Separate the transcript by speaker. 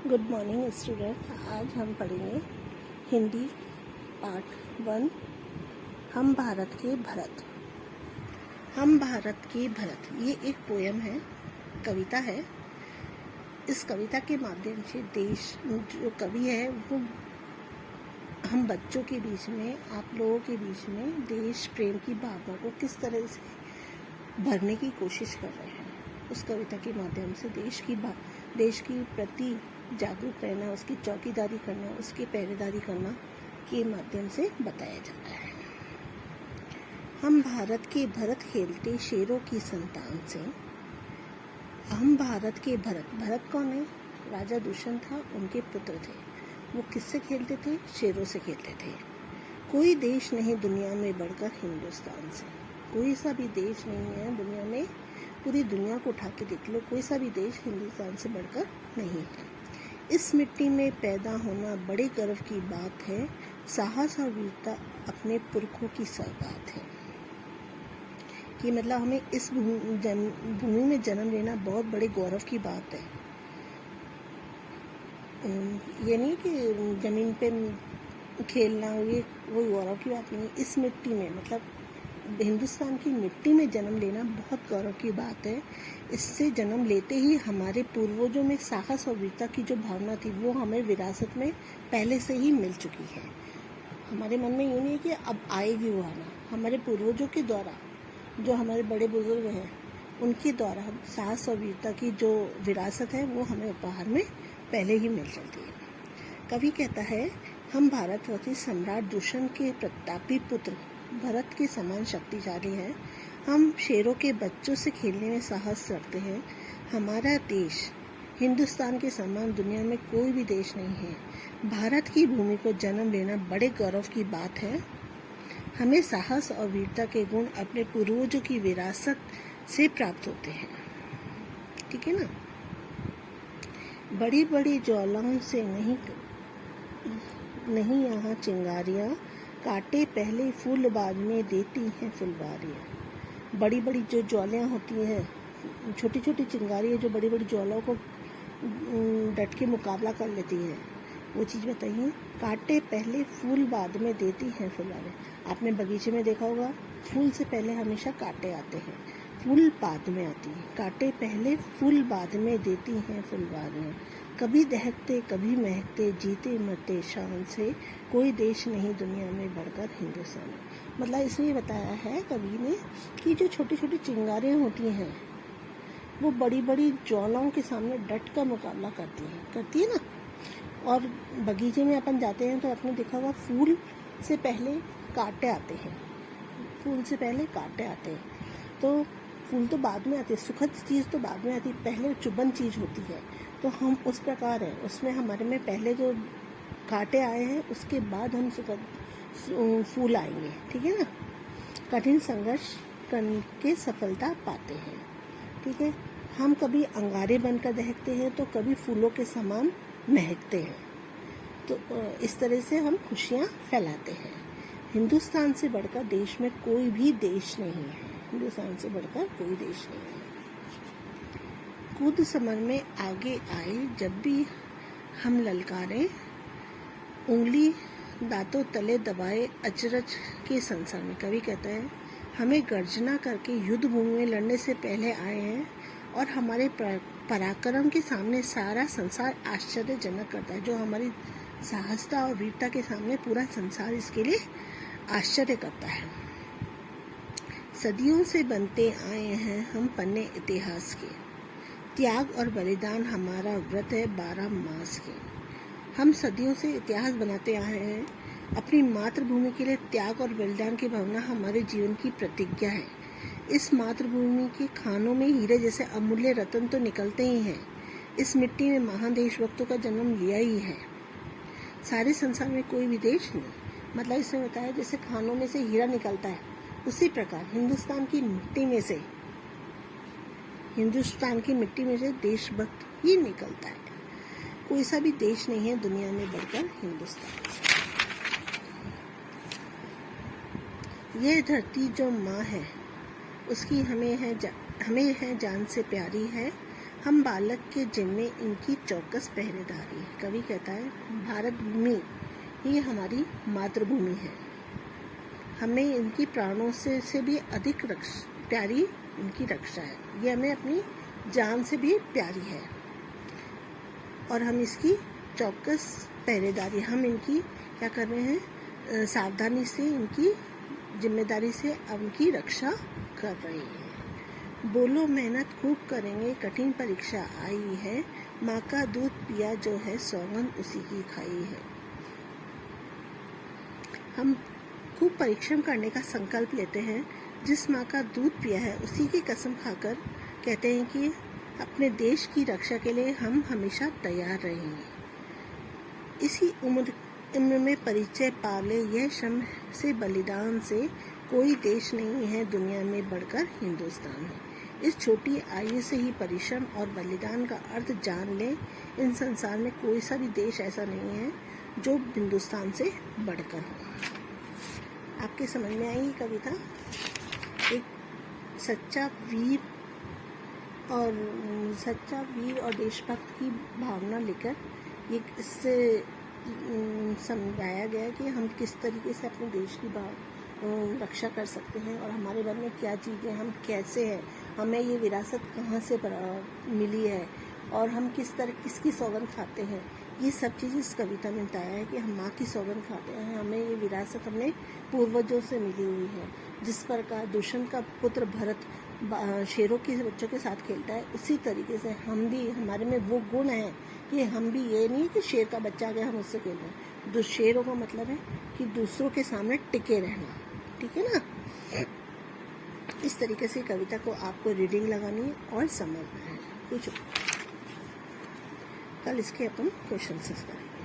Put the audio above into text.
Speaker 1: Good morning student. आज हम पढ़ेंगे हिंदी पार्ट 1। हम भारत के भरत। हम भारत के भरत ये एक पोयम है, कविता है। इस कविता के माध्यम से देश जो कवि है वो हम बच्चों के बीच में, आप लोगों के बीच में देश प्रेम की भावना को किस तरह से भरने की कोशिश कर रहे हैं। उस कविता के माध्यम से देश की प्रति जागरूक रहना, उसकी चौकीदारी करना, उसकी पहरेदारी करना के माध्यम से बताया जा रहा है। हम भारत के भरत खेलते शेरों की संतान से। हम भारत के भरत। भरत कौन है? राजा दुष्यंत था, उनके पुत्र थे। वो किससे खेलते थे? शेरों से खेलते थे। कोई देश नहीं दुनिया में बढ़कर हिंदुस्तान से। कोई सा भी देश नहीं है दुनिया में, पूरी दुनिया को उठा के देख लो, कोई सा भी देश हिंदुस्तान से बढ़कर नहीं है। इस मिट्टी में पैदा होना बड़े गर्व की बात है। साहस और वीरता अपने पुरखों की सौगात है। कि मतलब हमें इस भूमि में जन्म लेना बहुत बड़े गौरव की बात है। ये नहीं कि जमीन पे खेलना ये कोई गौरव की बात नहीं। इस मिट्टी में मतलब हिंदुस्तान की मिट्टी में जन्म लेना बहुत गौरव की बात है। इससे जन्म लेते ही हमारे पूर्वजों में साहस और वीरता की जो भावना थी वो हमें विरासत में पहले से ही मिल चुकी है। हमारे मन में ये नहीं है कि अब आएगी वो आना। हमारे पूर्वजों के द्वारा, जो हमारे बड़े बुजुर्ग हैं, उनके द्वारा साहस और वीरता की जो विरासत है वो हमें उपहार में पहले ही मिल चलती है। कवि कहता है, हम भारतवर्षी सम्राट दुष्यंत के प्रतापी पुत्र भरत के समान शक्तिशाली हैं। हम शेरों के बच्चों से खेलने में साहस रखते हैं। हमारा देश हिंदुस्तान के समान दुनिया में कोई भी देश नहीं है। भारत की भूमि को जन्म लेना बड़े गौरव की बात है। हमें साहस और वीरता के गुण अपने पूर्वजों की विरासत से प्राप्त होते हैं। ठीक है ना। बड़ी बड़ी ज्वालाओं से नहीं यहाँ चिंगारियाँ, काटे पहले फूल बाद में देती हैं फुलवारियाँ। बड़ी बड़ी जो ज्वालाएं होती हैं, छोटी छोटी चिंगारियाँ जो बड़ी बड़ी ज्वालाओं को डट के मुकाबला कर लेती हैं, वो चीज़ बताइए। काटे पहले फूल बाद में देती हैं फुलवारियाँ। आपने बगीचे में देखा होगा, फूल से पहले हमेशा कांटे आते हैं, फूल बाद में आती है। काटे पहले फूल बाद में देती हैं फुलवारियाँ। कभी दहकते कभी महकते, जीते मरते शान से, कोई देश नहीं दुनिया में बढ़कर हिंदुस्तान। मतलब इसलिए बताया है कवि ने कि जो छोटी छोटी चिंगारियाँ होती हैं वो बड़ी बड़ी ज्वालाओं के सामने डट का मुकाबला करती है ना। और बगीचे में अपन जाते हैं तो आपने देखा होगा फूल से पहले कांटे आते हैं, फूल से पहले कांटे आते हैं। तो फूल तो बाद में आते हैं, सुखद चीज़ तो बाद में आती है, पहले चुभन चीज़ होती है। तो हम उस प्रकार है, उसमें हमारे में पहले जो कांटे आए हैं उसके बाद हम सुखद फूल आएंगे। ठीक है ना। कठिन संघर्ष करके सफलता पाते हैं। ठीक है। हम कभी अंगारे बनकर दहकते हैं तो कभी फूलों के समान महकते हैं। तो इस तरह से हम खुशियाँ फैलाते हैं। हिंदुस्तान से बढ़कर देश में कोई भी देश नहीं है। हिंदुस्तान से बढ़कर कोई देश नहीं है। कूद समर में आगे आए जब भी हम ललकारे, उंगली दांतों तले दबाए अचरज के संसार में। कवि कहता है, हमें गर्जना करके युद्ध भूमि में लड़ने से पहले आए हैं और हमारे पराक्रम के सामने सारा संसार आश्चर्यजनक करता है। जो हमारी साहसता और वीरता के सामने पूरा संसार इसके लिए आश्चर्य करता है। सदियों से बनते आए हैं हम पन्ने इतिहास के, त्याग और बलिदान हमारा व्रत है 12 मास के। हम सदियों से इतिहास बनाते आए हैं। अपनी मातृभूमि के लिए त्याग और बलिदान की भावना हमारे जीवन की प्रतिज्ञा है। इस मातृभूमि के खानों में हीरे जैसे अमूल्य रत्न तो निकलते ही हैं। इस मिट्टी में महान देशभक्तों का जन्म लिया ही है। सारे संसार में कोई भी देश नहीं। मतलब इसमें बताया जैसे खानों में से हीरा निकलता है, उसी प्रकार हिंदुस्तान की मिट्टी में से देशभक्त ही निकलता है। कोई सा भी देश नहीं है दुनिया में बढ़कर हिंदुस्तान से। यह धरती जो माँ है उसकी हमें है जान से प्यारी है। हम बालक के जिम्मे इनकी चौकस पहरेदारी। कवि कहता है भारत भूमि ही हमारी मातृभूमि है, हमें इनकी प्राणों से भी अधिक प्यारी इनकी रक्षा है। ये हमें अपनी जान से भी प्यारी है और हम इसकी चौकस पहरेदारी, हम इनकी क्या कर रहे हैं, सावधानी से इनकी जिम्मेदारी से उनकी रक्षा कर रहे हैं। बोलो मेहनत खूब करेंगे, कठिन परीक्षा आई है, माँ का दूध पिया जो है, सौगंध उसी की खाई है। हम खूब परिश्रम करने का संकल्प लेते हैं, जिस माँ का दूध पिया है उसी की कसम खाकर कहते हैं कि अपने देश की रक्षा के लिए हम हमेशा तैयार रहेंगे। इसी उम्र में परिचय पाले यह श्रम से बलिदान से, कोई देश नहीं है दुनिया में बढ़कर हिंदुस्तान है। इस छोटी आयु से ही परिश्रम और बलिदान का अर्थ जान लें। इन संसार में कोई सा भी देश ऐसा नहीं है जो हिंदुस्तान से बढ़कर हो। आपके समझ में आई कविता? एक सच्चा वीर और देशभक्त की भावना लेकर ये इससे समझाया गया कि हम किस तरीके से अपने देश की रक्षा कर सकते हैं और हमारे बारे में क्या चीज़ें, हम कैसे हैं, हमें ये विरासत कहाँ से मिली है और हम किसकी सौगंध खाते हैं। ये सब चीज़ इस कविता में बताया है कि हम माँ की सौगंध खाते हैं, हमें ये विरासत अपने पूर्वजों से मिली हुई है। जिस प्रकार दुष्यंत का पुत्र भरत शेरों के बच्चों के साथ खेलता है, उसी तरीके से हम भी, हमारे में वो गुण है कि हम भी, ये नहीं कि शेर का बच्चा आ गया हम उससे खेल रहे हैं। शेरों का मतलब है कि दूसरों के सामने टिके रहना, ठीक है ना। इस तरीके से कविता को आपको रीडिंग लगानी है और समझना है। कुछ कल इसके अपन क्वेश्चन करेंगे।